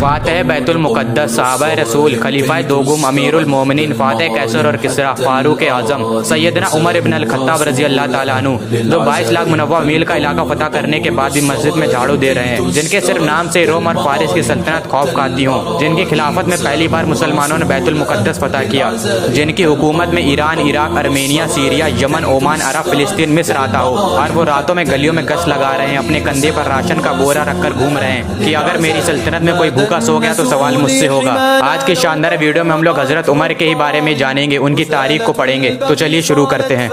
फातह बैतुल मुक़द्दस साहबा रसूल खलीफा दोगुम अमीरुल मोमिनीन फातह कैसर और किसरा फारूक आज़म सैयदना उमर इब्न अल खत्ताब रज़ी अल्लाह ताला अन्हु जो 22 लाख मुनव्वा मील का इलाका फतह करने के बाद भी मस्जिद में झाड़ू दे रहे हैं, जिनके सिर्फ नाम से रोम और फारिस की सल्तनत खौफ खाती हो, जिनकी खिलाफत में पहली बार मुसलमानों ने बैतुल मुक़द्दस फतह किया, जिनकी हुकूमत में Iran, Iraq, Armenia, Syria, Yemen, Oman, Arab, फिलिस्तीन, मिस्र आता हो, और वो रातों में गलियों में गश्त लगा रहे हैं, अपने कंधे पर राशन का बोरा कर घूम रहे हैं कि अगर मेरी सल्तनत में कोई भूखा सो गया तो सवाल मुझसे होगा। आज की शानदार वीडियो में हम लोग हजरत उमर के ही बारे में जानेंगे, उनकी तारीख को पढ़ेंगे। तो चलिए शुरू करते हैं।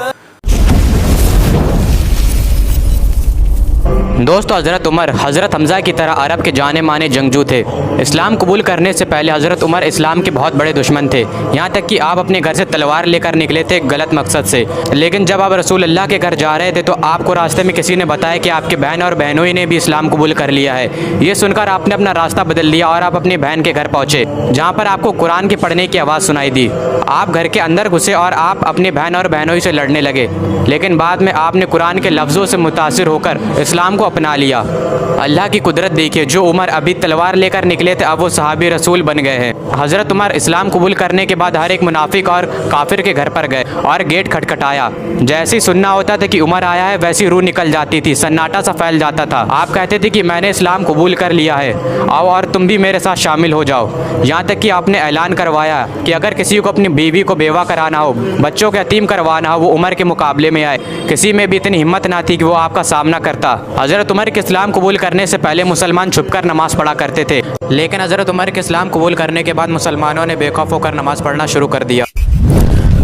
दोस्तों, हज़रत उमर हज़रत हमज़ा की तरह अरब के जाने माने जंगजू थे। इस्लाम कबूल करने से पहले हज़रत उमर इस्लाम के बहुत बड़े दुश्मन थे, यहाँ तक कि आप अपने घर से तलवार लेकर निकले थे गलत मकसद से। लेकिन जब आप रसूल अल्लाह के घर जा रहे थे तो आपको रास्ते में किसी ने बताया कि आपके बहन और बहनों ने भी इस्लाम कबूल कर लिया है। ये सुनकर आपने अपना रास्ता बदल लिया और आप अपनी बहन के घर पहुँचे, जहाँ पर आपको कुरान के पढ़ने की आवाज़ सुनाई दी। आप घर के अंदर घुसे और आप अपनी बहन और बहनों से लड़ने लगे, लेकिन बाद में आपने कुरान के लफ्ज़ों से मुतासिर होकर इस्लाम को अपना लिया। अल्लाह की कुदरत देखिए, जो उमर अभी तलवार लेकर निकले थे अब वो सहाबी रसूल बन गए हैं। हज़रत उमर इस्लाम कबूल करने के बाद हर एक मुनाफिक और काफिर के घर पर गए और गेट खटखटाया। जैसे ही सुनना होता था कि उमर आया है वैसी रूह निकल जाती थी, सन्नाटा सा फैल जाता था। आप कहते थे कि मैंने इस्लाम कबूल कर लिया है, आओ और तुम भी मेरे साथ शामिल हो जाओ। यहाँ तक कि आपने ऐलान करवाया कि अगर किसी को अपनी बीवी को बेवा कराना हो, बच्चों को यतीम करवाना हो, वो उमर के मुकाबले में आए। किसी में भी इतनी हिम्मत ना थी कि वो आपका सामना करता। हज़रत उमर के इस्लाम कबूल करने से पहले मुसलमान छुपकर नमाज पढ़ा करते थे, लेकिन हज़रत उमर के इस्लाम कबूल करने के बाद मुसलमानों ने बेखौफ होकर नमाज पढ़ना शुरू कर दिया।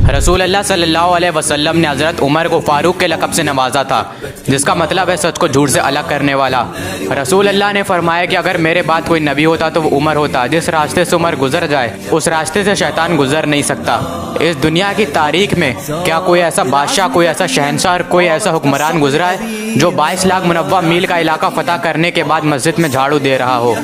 रसूल अल्लाह सल्लल्लाहु अलैहि वसल्लम ने हज़रत उमर को फ़ारूक के लक़ब से नवाजा था, जिसका मतलब है सच को झूठ से अलग करने वाला। रसूल अल्लाह ने फरमाया कि अगर मेरे बाद कोई नबी होता तो वो उमर होता। जिस रास्ते से उमर गुजर जाए उस रास्ते से शैतान गुजर नहीं सकता। इस दुनिया की तारीख में क्या कोई ऐसा बादशाह, कोई ऐसा शहंशाह, कोई ऐसा हुक्मरान गुजरा है जो 22 लाख मुनव्वा मील का इलाका फ़तह करने के बाद मस्जिद में झाड़ू दे रहा हो?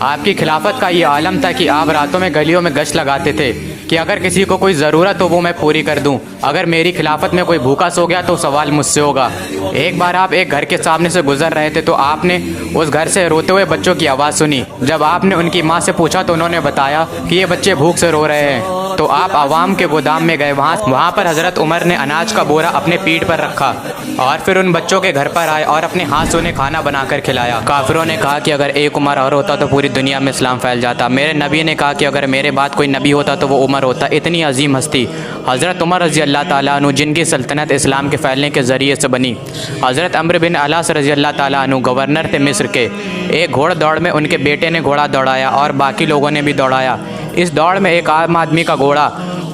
आपकी खिलाफत का ये आलम था कि आप रातों में गलियों में गश्त लगाते थे कि अगर किसी को कोई ज़रूरत हो वो मैं पूरी कर दूं। अगर मेरी खिलाफत में कोई भूखा सो गया तो सवाल मुझसे होगा। एक बार आप एक घर के सामने से गुजर रहे थे तो आपने उस घर से रोते हुए बच्चों की आवाज़ सुनी। जब आपने उनकी माँ से पूछा तो उन्होंने बताया कि ये बच्चे भूख से रो रहे हैं। तो आप आवाम के गोदाम में गए, वहाँ पर हज़रत उमर ने अनाज का बोरा अपने पीठ पर रखा और फिर उन बच्चों के घर पर आए और अपने हाथ से उन्हें खाना बनाकर खिलाया। काफिरों ने कहा कि अगर एक उमर और होता तो पूरी दुनिया में इस्लाम फैल जाता। मेरे नबी ने कहा कि अगर मेरे बाद कोई नबी होता तो वो उमर होता। इतनी अजीम हस्ती हज़रत उमर रज़ी अल्लाह ताला अन्हु, जिनकी सल्तनत इस्लाम के फैलने के ज़रिए से बनी। हज़रत अम्र बिन अलास रज़ी अल्लाह ताला अन्हु गवर्नर थे मिस्र के। एक घोड़ दौड़ में उनके बेटे ने घोड़ा दौड़ाया और बाकी लोगों ने भी दौड़ाया। इस दौड़ में एक आम आदमी का घोड़ा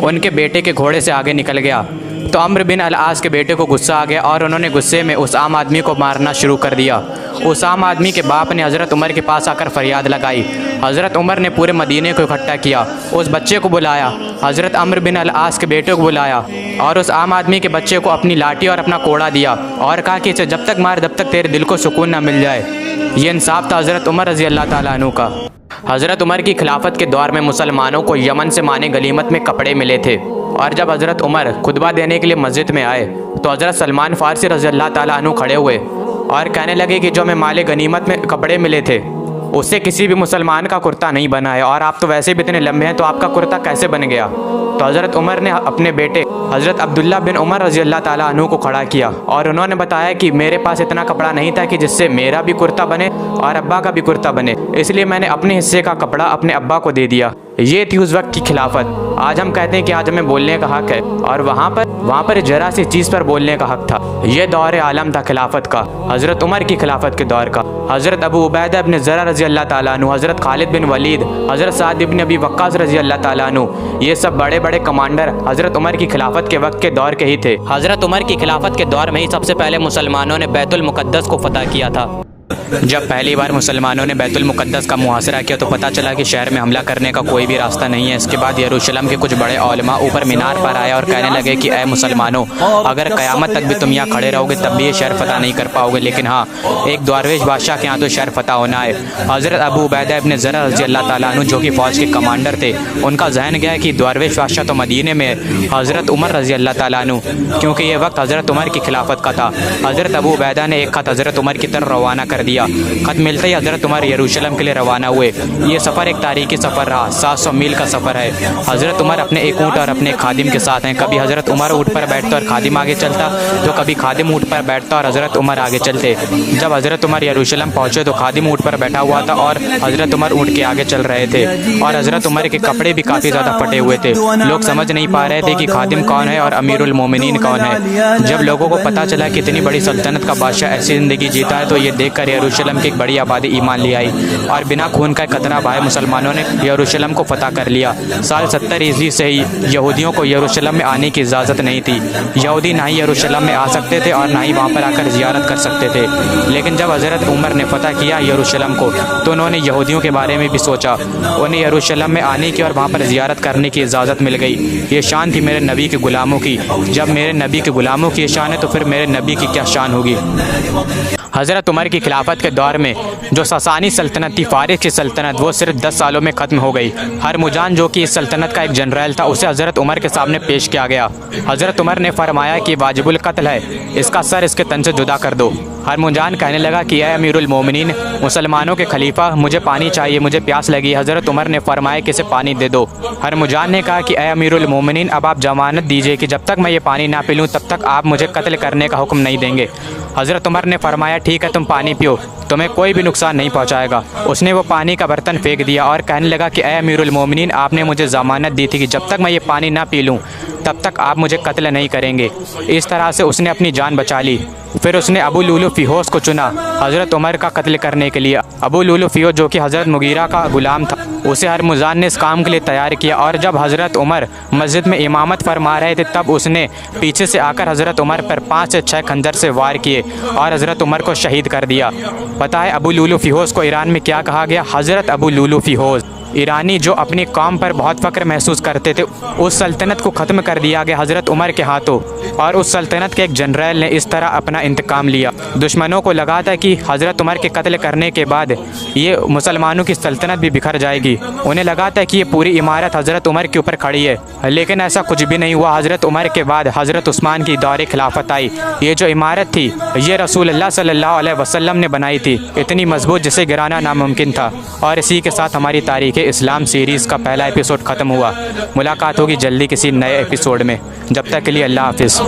उनके बेटे के घोड़े से आगे निकल गया तो अम्र बिन अल-आस के बेटे को गुस्सा आ गया और उन्होंने गुस्से में उस आम आदमी को मारना शुरू कर दिया। उस आम आदमी के बाप ने हज़रत उमर के पास आकर फरियाद लगाई। हज़रत उमर ने पूरे मदीने को इकट्ठा किया, उस बच्चे को बुलाया, हज़रत अम्र बिन अल-आस के बेटे को बुलाया और उस आम आदमी के बच्चे को अपनी लाठी और अपना कोड़ा दिया और कहा कि इसे जब तक मार जब तक तेरे दिल को सुकून ना मिल जाए। ये इंसाफ था हज़रत उमर रज़ी अल्लाह ताला अन्हु का। हज़रत उमर की खिलाफत के दौर में मुसलमानों को यमन से माने गनीमत में कपड़े मिले थे और जब हज़रत उमर खुतबा देने के लिए मस्जिद में आए तो हज़रत सलमान फ़ारसी रज़ी अल्लाह ताला अन्हु खड़े हुए और कहने लगे कि जो हमें माले गनीमत में कपड़े मिले थे उससे किसी भी मुसलमान का कुर्ता नहीं बना है और आप तो वैसे भी इतने लंबे हैं तो आपका कुर्ता कैसे बन गया? तो हज़रत उमर ने अपने बेटे हज़रत अब्दुल्ला बिन उमर रज़ी अल्लाह ताला अन्हु को खड़ा किया और उन्होंने बताया कि मेरे पास इतना कपड़ा नहीं था कि जिससे मेरा भी कुर्ता बने और अब्बा का भी कुर्ता बने, इसलिए मैंने अपने हिस्से का कपड़ा अपने अब्बा को दे दिया। ये थी उस वक्त की खिलाफत। आज हम कहते हैं कि आज हमें बोलने का हक है और वहाँ पर जरा सी चीज़ पर बोलने का हक था। ये दौर आलम था खिलाफत का, हज़रत उमर की खिलाफत के दौर का। हज़रत अबू उबैदा इब्न ज़रा रज़ी अल्लाह ताला अन्हु, हज़रत खालिद बिन वलीद, हज़रत साद इब्न अबी वक्कास रज़ी अल्लाह ताला अन्हु, ये सब बड़े बड़े कमांडर हज़रत उमर की खिलाफत के वक्त के दौर के ही थे। हज़रत उमर की खिलाफत के दौर में ही सबसे पहले मुसलमानों ने बैतुल मुक़द्दस को फतह किया था। जब पहली बार मुसलमानों ने बैतुल मुक़द्दस का मुहासरा किया तो पता चला कि शहर में हमला करने का कोई भी रास्ता नहीं है। इसके बाद यरूशलेम के कुछ बड़े औलमा ऊपर मीनार पर आए और कहने लगे कि ऐ मुसलमानों, अगर क़यामत तक भी तुम यहाँ खड़े रहोगे तब भी ये शहर फतह नहीं कर पाओगे, लेकिन हाँ, एक दरवेश बादशाह के यहाँ तो शहर फतह होना है। हज़रत अबू उबैदा इब्न ज़रअ रज़ी अल्लाह ताला अन्हु जो कि फ़ौज के कमांडर थे, उनका जहन गया कि दरवेश बादशाह तो मदीने में है। हज़रत उमर रज़ी अल्लाह ताला अन्हु, क्योंकि ये वक्त हज़रत उमर की खिलाफत का था, हज़रत अबू उबैदा ने एक ख़त हज़रत उमर की तरफ रवाना कर दिया। ख़त मिलते ही हज़रत उमर यरूशलेम के लिए रवाना हुए। ये सफ़र एक तारीखी सफ़र रहा, 700 मील का सफ़र है। हज़रत उमर अपने एक ऊँट और अपने खादिम के साथ हैं। कभी हज़रत उमर ऊँट पर बैठता और खादिम आगे चलता, तो कभी खादिम ऊँट पर बैठता और हज़रत उमर आगे चलते। जब हज़रत उमर यरूशलेम पहुँचे तो खादिम ऊँट पर बैठा हुआ था और हज़रत उमर ऊँट के आगे चल रहे थे, और हज़रत उमर के कपड़े भी काफ़ी ज़्यादा फटे हुए थे। लोग समझ नहीं पा रहे थे कि खादिम कौन है और अमीरुल मोमिनीन कौन है। जब लोगों को पता चला कि इतनी बड़ी सल्तनत का बादशाह ऐसी ज़िंदगी जीता है, तो ये देखकर यरूशलेम की एक बड़ी आबादी ईमान ले आई और बिना खून का कतरा बहाए मुसलमानों ने यरूशलेम को फतह कर लिया। साल 70 ईस्वी से ही यहूदियों को यरूशलेम में आने की इजाज़त नहीं थी। यहूदी ना ही यरूशलेम में आ सकते थे और ना ही वहाँ पर आकर ज़ियारत कर सकते थे। लेकिन जब हज़रत उमर ने फतह किया यरूशलेम को, तो उन्होंने यहूदियों के बारे में भी सोचा। उन्हें यरूशलेम में आने की और वहाँ पर ज़ियारत करने की इजाज़त मिल गई। ये शान थी मेरे नबी के ग़ुलामों की। जब मेरे नबी के ग़ुलामों की शान है तो फिर मेरे नबी की क्या शान होगी। हज़रत उमर की खिलाफत के दौर में जो ससानी सल्तनत थी, फ़ारिस की सल्तनत, वो सिर्फ 10 सालों में ख़त्म हो गई। हरमुजान जो कि इस सल्तनत का एक जनरल था, उसे हज़रत उमर के सामने पेश किया गया। हज़रत उमर ने फरमाया कि वाजिबुल कत्ल है, इसका सर इसके तन से जुदा कर दो। हरमुजान कहने लगा कि ऐ अमीरुल मोमिनीन, मुसलमानों के खलीफा, मुझे पानी चाहिए, मुझे प्यास लगी। हज़रत उमर ने फरमाया कि इसे पानी दे दो। हरमुजान ने कहा कि ऐ अमीरुल मोमिनीन, अब आप जमानत दीजिए कि जब तक मैं ये पानी ना पी लूँ तब तक आप मुझे कत्ल करने का हुक्म नहीं देंगे। हज़रत उमर ने फरमाया ठीक है, तुम पानी पियो, तुम्हें कोई भी नुकसान नहीं पहुंचाएगा। उसने वो पानी का बर्तन फेंक दिया और कहने लगा कि ऐ अमीरुल मोमिनीन, आपने मुझे ज़मानत दी थी कि जब तक मैं ये पानी ना पी लूँ तब तक आप मुझे कत्ल नहीं करेंगे। इस तरह से उसने अपनी जान बचा ली। फिर उसने अबू लुलु फ़िहोस को चुना हज़रत उमर का कत्ल करने के लिए। अबू लुलु फ़िहोस जो कि हज़रत मुगीरा का ग़ुलाम था, उसे हरमुजान ने इस काम के लिए तैयार किया। और जब हज़रत उमर मस्जिद में इमामत फरमा रहे थे तब उसने पीछे से आकर हज़रत उमर पर 5 से 6 खंजर से वार किए और हज़रत उमर को शहीद कर दिया। पता है अबू लुलु फ़िहोस को ईरान में क्या कहा गया? हज़रत अबू लुलु फ़िहोस। ईरानी जो अपनी कौम पर बहुत फ़ख्र महसूस करते थे, उस सल्तनत को ख़त्म कर दिया गया हज़रत उमर के हाथों, और उस सल्तनत के एक जनरल ने इस तरह अपना इंतकाम लिया। दुश्मनों को लगा था कि हज़रत उमर के कत्ल करने के बाद ये मुसलमानों की सल्तनत भी बिखर जाएगी। उन्हें लगा था कि ये पूरी इमारत हज़रत उमर के ऊपर खड़ी है, लेकिन ऐसा कुछ भी नहीं हुआ। हज़रत उमर के बाद हज़रत उस्मान की दौरे खिलाफत आई। ये जो इमारत थी ये रसूलुल्लाह सल्लल्लाहु अलैहि वसल्लम ने बनाई थी, इतनी मजबूत जिसे गिराना नामुमकिन था। और इसी के साथ हमारी तारीख़ इस्लाम सीरीज़ का पहला एपिसोड ख़त्म हुआ। मुलाकात होगी जल्दी किसी नए एपिसोड में। जब तक के लिए अल्लाह हाफ़िज़।